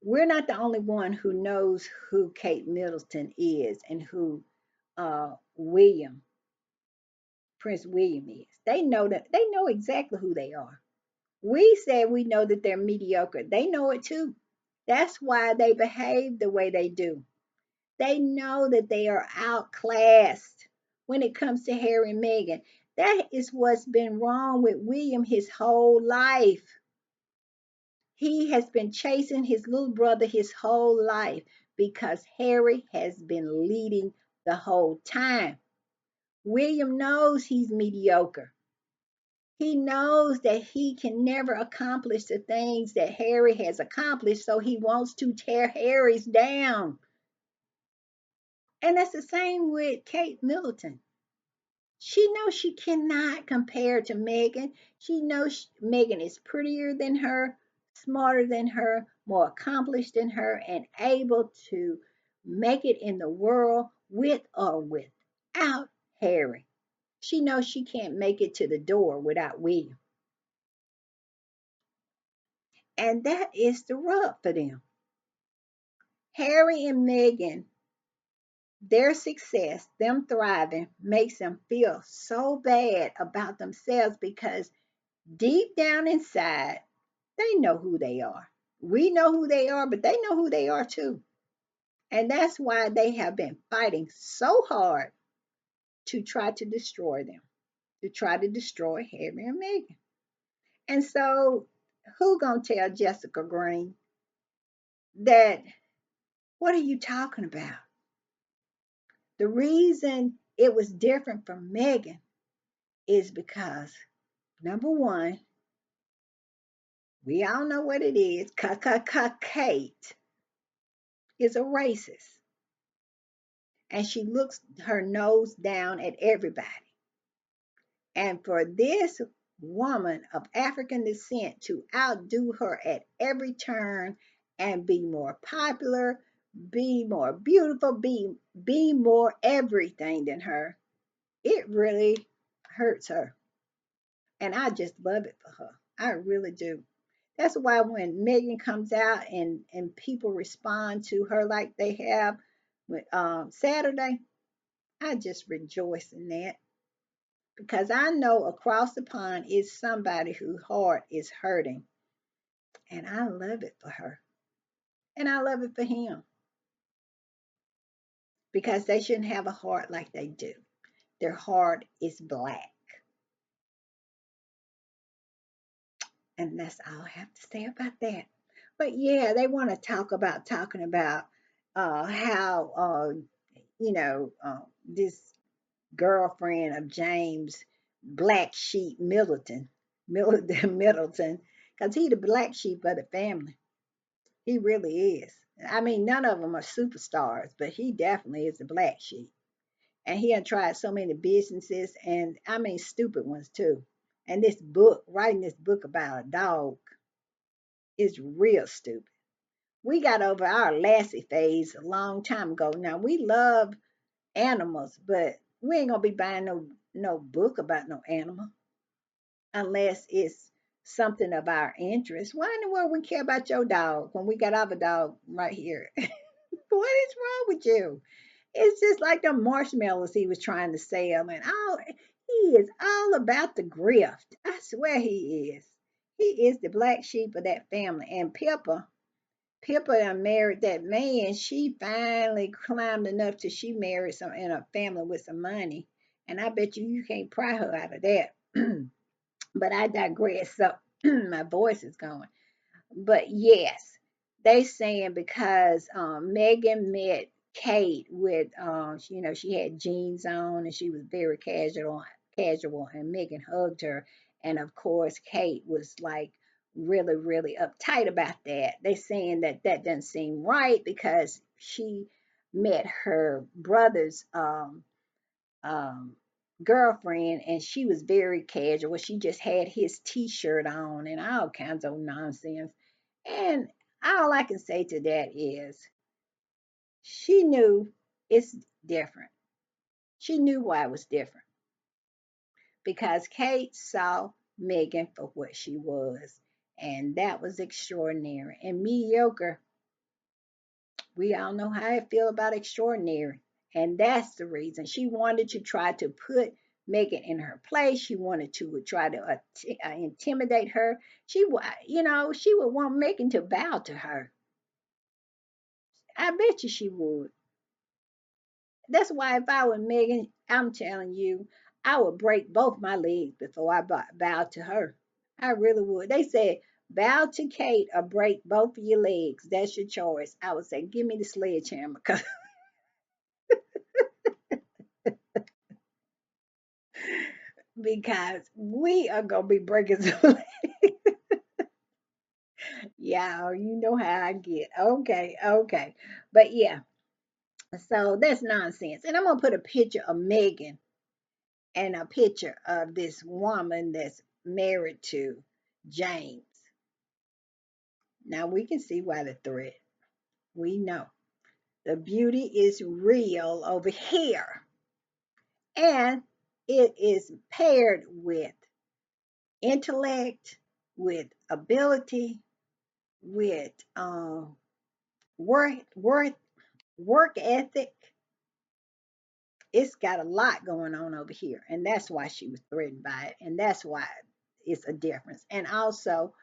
we're not the only one who knows who Kate Middleton is and who William, Prince William is. They know exactly who they are. We said we know that they're mediocre. They know it too. That's why they behave the way they do. They know that they are outclassed when it comes to Harry and Meghan. That is what's been wrong with William his whole life. He has been chasing his little brother his whole life because Harry has been leading the whole time. William knows he's mediocre. He knows that he can never accomplish the things that Harry has accomplished, so he wants to tear Harry's down. And that's the same with Kate Middleton. She knows she cannot compare to Meghan. She knows Meghan is prettier than her, smarter than her, more accomplished than her, and able to make it in the world with or without Harry. She knows she can't make it to the door without William. And that is the rub for them. Harry and Meghan, their success, them thriving, makes them feel so bad about themselves because deep down inside, they know who they are. We know who they are, but they know who they are too. And that's why they have been fighting so hard to try to destroy them, to try to destroy Harry and Meghan. And so, who gonna tell Jessica Green that What are you talking about? The reason it was different from Megan is because, number one, we all know what it is. Kate is a racist. And she looks her nose down at everybody. And for this woman of African descent to outdo her at every turn and be more popular, be more beautiful, be more everything than her, it really hurts her. And I just love it for her. I really do. That's why when Megan comes out and people respond to her like they have with Saturday, I just rejoice in that because I know across the pond is somebody whose heart is hurting, and I love it for her, and I love it for him because they shouldn't have a heart like they do. Their heart is black, and that's all I have to say about that. But yeah, they want to talking about how this girlfriend of James Black Sheep Middleton, because he the black sheep of the family. He really is. I mean, none of them are superstars, but he definitely is the black sheep. And he had tried so many businesses, and I mean, stupid ones too. And this book, writing this book about a dog, is real stupid. We got over our Lassie phase a long time ago. Now we love animals, but we ain't gonna be buying no book about no animal unless it's something of our interest. Why in the world we care about your dog when we got our dog right here? What is wrong with you? It's just like the marshmallows he was trying to sell, and all he is all about the grift. I swear he is. He is the black sheep of that family. And Pippa done married that man. She finally climbed enough till she married some in a family with some money. And I bet you can't pry her out of that. But I digress. So my voice is going. But yes, they saying because Megan met Kate with she had jeans on and she was very casual, and Megan hugged her, and of course Kate was like really uptight about that. They saying that that doesn't seem right because she met her brother's um, girlfriend, and she was very casual. She just had his t-shirt on and all kinds of nonsense. And all I can say to that is she knew it's different. She knew why it was different because Kate saw Megan for what she was, and that was extraordinary. And mediocre, we all know how I feel about extraordinary. And that's the reason she wanted to try to put Megan in her place. She wanted to try to intimidate her. She would want Megan to bow to her. I bet you she would. That's why if I were Megan, I'm telling you, I would break both my legs before I bow to her. I really would. They said, bow to Kate or break both of your legs. That's your choice. I would say, give me the sledgehammer because we are going to be breaking some legs. Yeah, you know how I get. Okay, okay. But yeah, so that's nonsense. And I'm going to put a picture of Megan and a picture of this woman that's married to James. Now we can see why the threat. We know the beauty is real over here, and it is paired with intellect, with ability, with work, work, work ethic. It's got a lot going on over here, and that's why she was threatened by it, and that's why it's a difference. And also,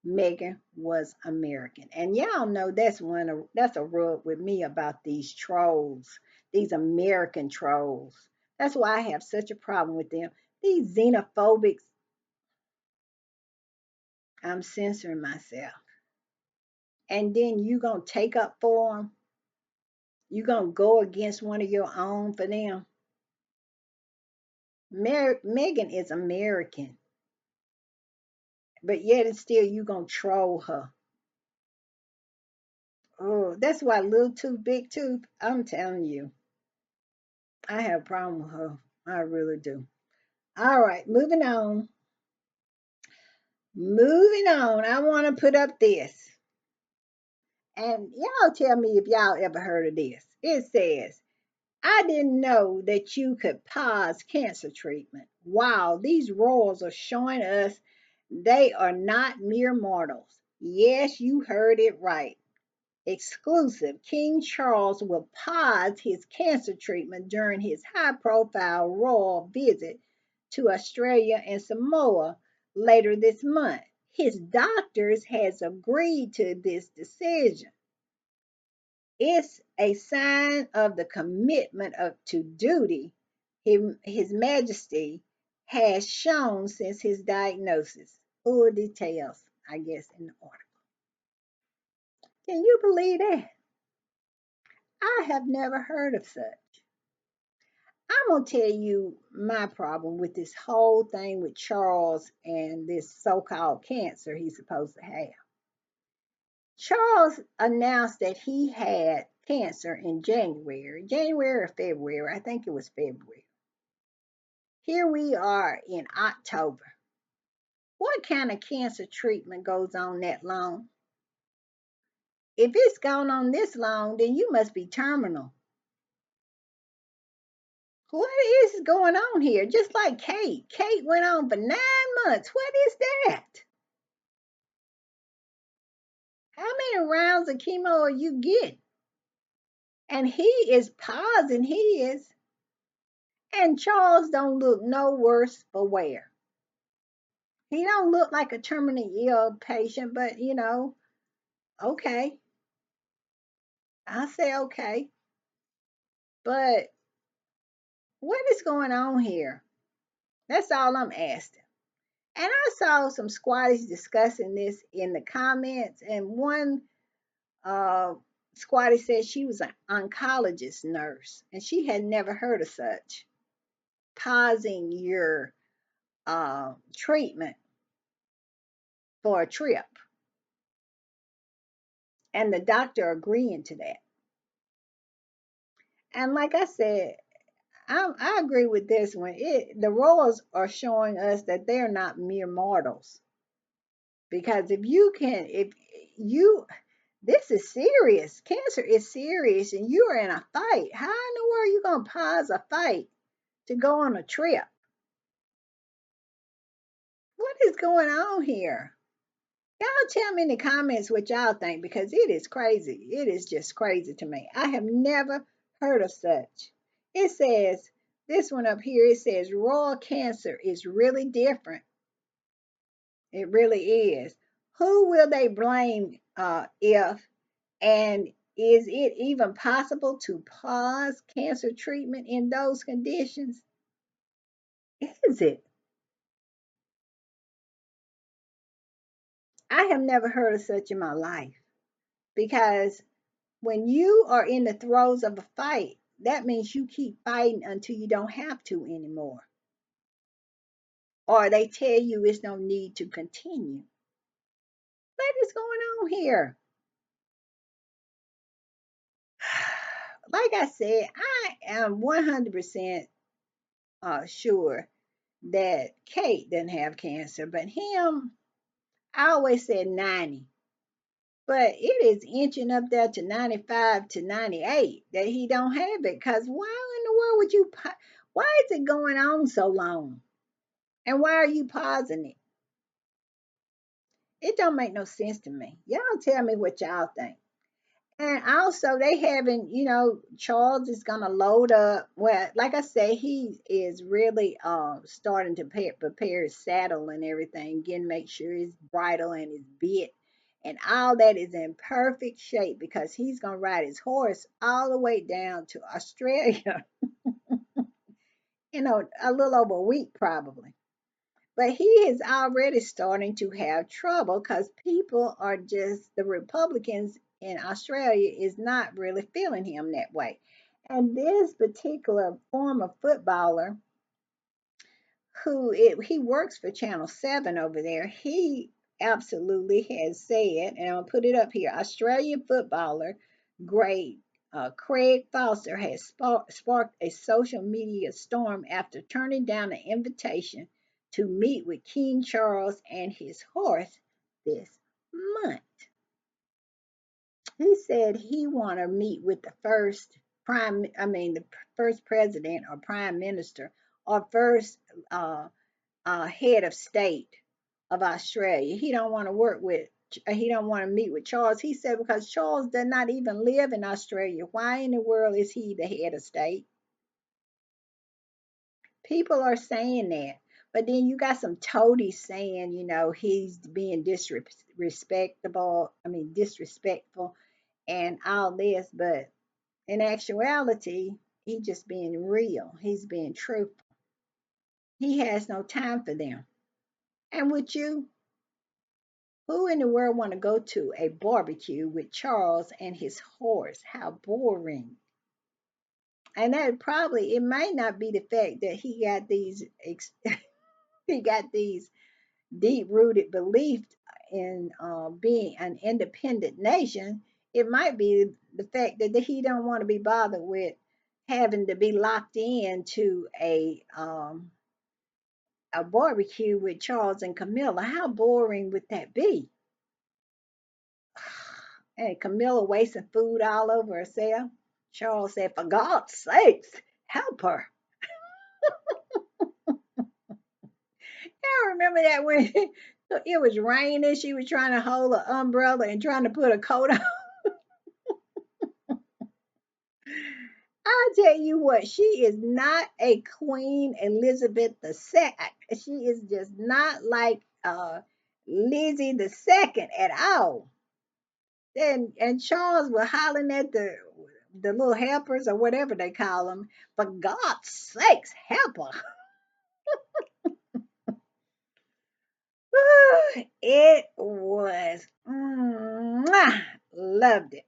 Megan was American. And y'all know that's a rub with me about these trolls, these American trolls. That's why I have such a problem with them. These xenophobics, I'm censoring myself. And then you gonna take up for them? You gonna go against one of your own for them? Megan is American, but yet and still you gonna troll her. Oh, that's why little tooth, big tooth. I'm telling you, I have a problem with her. I really do. All right, moving on. Moving on. I want to put up this. And y'all tell me if y'all ever heard of this. It says, I didn't know that you could pause cancer treatment. Wow, these royals are showing us they are not mere mortals. Yes, you heard it right. Exclusive. King Charles will pause his cancer treatment during his high profile royal visit to Australia and Samoa later this month. His doctors has agreed to this decision. It's a sign of the commitment to duty His Majesty has shown since his diagnosis. Full details, I guess, in the article. Can you believe that? I have never heard of such. I'm going to tell you my problem with this whole thing with Charles and this so called cancer he's supposed to have. Charles announced that he had cancer in January or February. I think it was February. Here we are in October. What kind of cancer treatment goes on that long? If it's gone on this long, then you must be terminal. What is going on here? Just like Kate. Kate went on for 9 months. What is that? How many rounds of chemo are you getting? And he is pausing his. And Charles don't look no worse for wear. He don't look like a terminally ill patient, but okay. I say okay. But what is going on here? That's all I'm asking. And I saw some squatties discussing this in the comments, and one uh, squatty said she was an oncologist nurse, and she had never heard of such. Pausing your treatment for a trip, and the doctor agreeing to that. And like I said, I agree with this one. The royals are showing us that they're not mere mortals. Because if you, this is serious. Cancer is serious, and you are in a fight. How in the world are you gonna pause a fight to go on a trip? What is going on here? Y'all tell me in the comments what y'all think because it is crazy. It is just crazy to me. I have never heard of such. It says, this one up here, it says royal cancer is really different. It really is. Who will they blame if, and is it even possible to pause cancer treatment in those conditions? Is it? I have never heard of such in my life because when you are in the throes of a fight, that means you keep fighting until you don't have to anymore. Or they tell you it's no need to continue. What is going on here? Like I said, I am 100% sure that Kate doesn't have cancer, but him, I always said 90. But it is inching up there to 95 to 98 that he don't have it. Because why in the world would you, why is it going on so long? And why are you pausing it? It don't make no sense to me. Y'all tell me what y'all think. And also, they having, Charles is gonna load up. Well, like I say, he is really starting to prepare his saddle and everything, again, make sure his bridle and his bit and all that is in perfect shape because he's gonna ride his horse all the way down to Australia, a little over a week probably. But he is already starting to have trouble because people are just the Republicans in Australia is not really feeling him that way. And this particular former footballer he works for Channel 7 over there. He absolutely has said, and I'll put it up here, Australian footballer great Craig Foster has sparked a social media storm after turning down an invitation to meet with King Charles and his horse this month. He said he want to meet with the the first president or prime minister or first head of state of Australia. He don't want to he don't want to meet with Charles. He said because Charles does not even live in Australia. Why in the world is he the head of state? People are saying that. But then you got some toadies saying, he's being disrespectful and all this. But in actuality, he just being real. He's being truthful. He has no time for them. And with you, who in the world want to go to a barbecue with Charles and his horse? How boring. And it might not be the fact that he got these deep rooted beliefs in being an independent nation. It might be the fact that he don't want to be bothered with having to be locked in to a barbecue with Charles and Camilla. How boring would that be? And Camilla wasting food all over herself. Charles said, for God's sakes, help her. I remember that when it was raining, she was trying to hold an umbrella and trying to put a coat on. I'll tell you what, she is not a Queen Elizabeth II. She is just not like Lizzie II at all. And Charles was hollering at the little helpers or whatever they call them. For God's sakes, help her. It was loved it.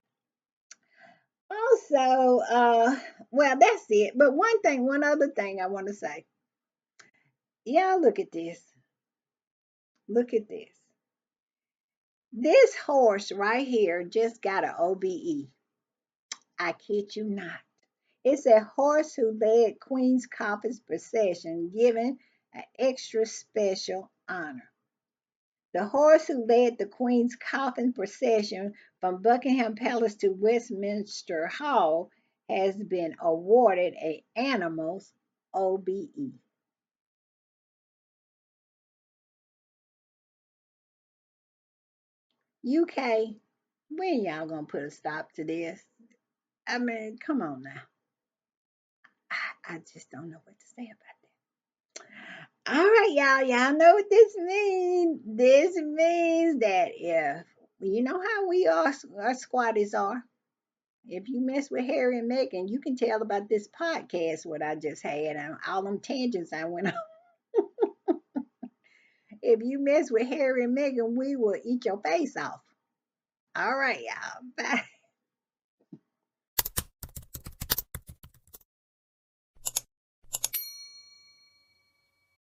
Also, well, that's it. But one other thing I want to say. Y'all look at this. Look at this. This horse right here just got an OBE. I kid you not. It's a horse who led Queen's Coffin procession, given an extra special honor. The horse who led the Queen's Coffin procession from Buckingham Palace to Westminster Hall has been awarded a Animals OBE. UK, when y'all gonna put a stop to this? I mean, come on now. I just don't know what to say about that. All right, y'all. Y'all know what this means. This means that if you know how we are, our squatties are. If you mess with Harry and Meghan, you can tell about this podcast what I just had and all them tangents I went on. If you mess with Harry and Meghan, we will eat your face off. All right, y'all. Bye.